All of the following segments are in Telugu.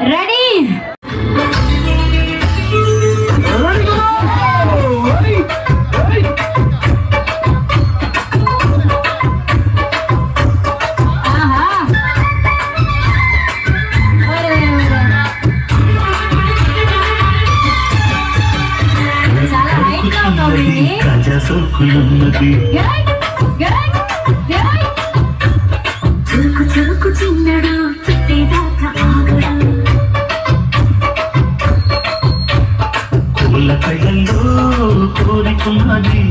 రెడీ చురుకు చురుకు చిన్నడు చుట్టేదాకా ఆగడు పూల కళ్ళల్లో కోరికున్నది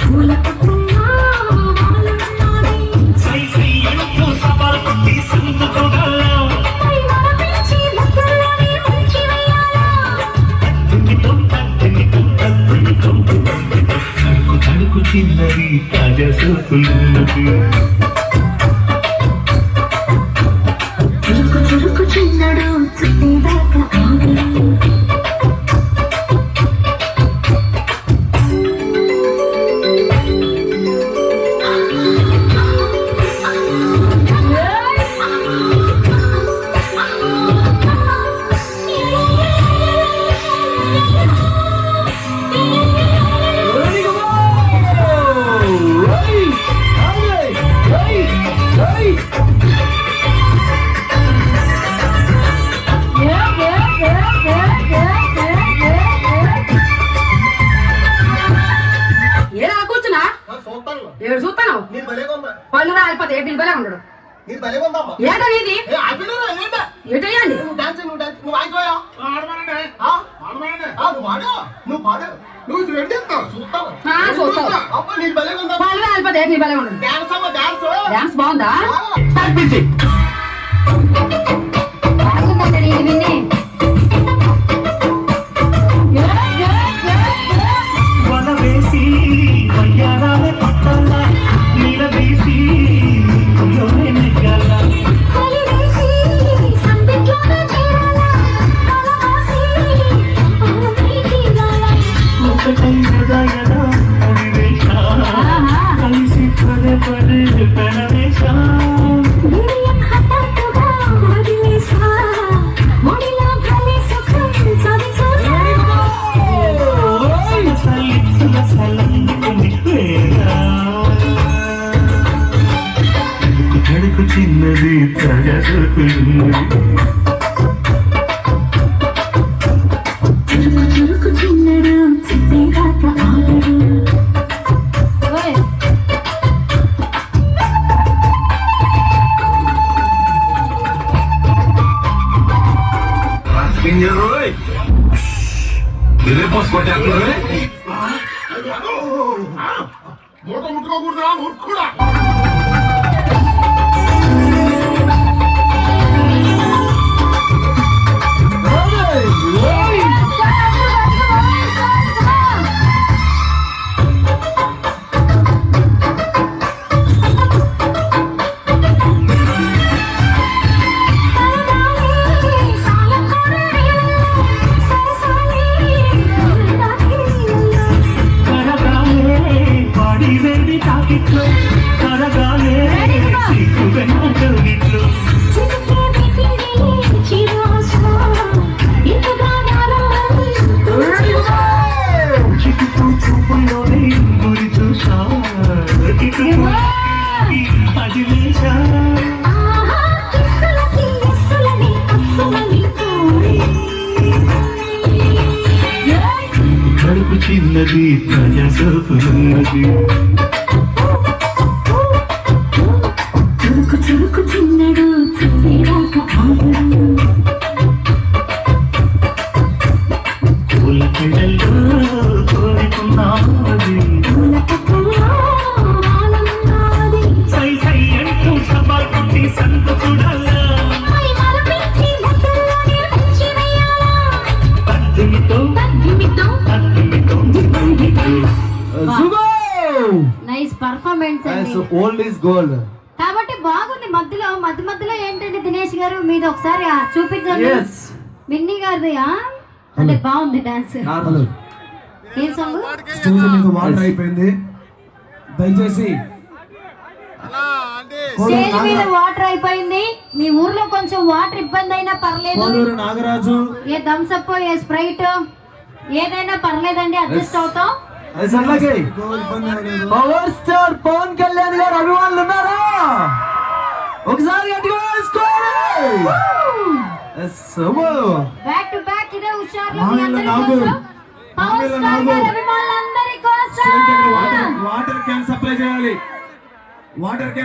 పూల కుటుంబా చిన్నది తాజా సోకులున్నది చురుకు చురుకు చిన్నడు చుట్టేదాకా ఆగడు చూస్తాను పళ్ళు రాలిపోతే బిల్బలే ఉండడు ఏటా నీది ఏటయ్యండి పళ్ళు రాలిపోతే బిల్బలే ఉండడు డాన్స్ బాగుందా బాగుందండి నేను విన్ని చిన్నది తాజా సోకులున్నది చురుకు చురుకు చిన్నడు చుట్టేదాకా ఆగడు ముట్టుకోకూడదు ముట్టుకోడా చిన్నది తాజా సోకులున్నది చురుకు చురుకు చిన్నడు చుట్టేదాకా ఆగడు పూల కళ్ళల్లో కోరికున్నది పూల కుటుంబా సై సై అంటూ సవాల్ కొట్టి సంత చూడాలా నైస్ పర్ఫార్మెన్స్ అండి ఓల్డ్ ఇస్ గోల్డ్ కాబట్టి బాగుంది మధ్యలో ఏంటంటే దినేష్ గారు మీద ఒకసారి చూపించండి మిన్నీ గారిది అంటే బాగుంది డాన్స్ ఏం సాంగ్ స్టేజ్ మీద వాటర్ అయిపోయింది దయచేసి స్టేజ్ మీద వాటర్ అయిపోయింది. మీ ఊర్లో కొంచెం వాటర్ ఇబ్బంది అయినా పర్లేదు, కోడూరు నాగరాజు, ఏ థమ్స్అప్ ఏ స్ప్రైట్ ఏదైనా పర్లేదండి, అడ్జస్ట్ అవుతాం. పవర్ స్టార్ పవన్ కళ్యాణ్ గారు అభిమానులు ఉన్నారా? ఒకసారి గట్టిగా వేసుకోండి. బ్యాక్ టు బ్యాక్ ఇదే హుషారులో మీ అందరి కోసం, పవర్ స్టార్ గారి అభిమానులందరి కోసం వాటర్ క్యాన్ సప్లై చేయాలి. Water can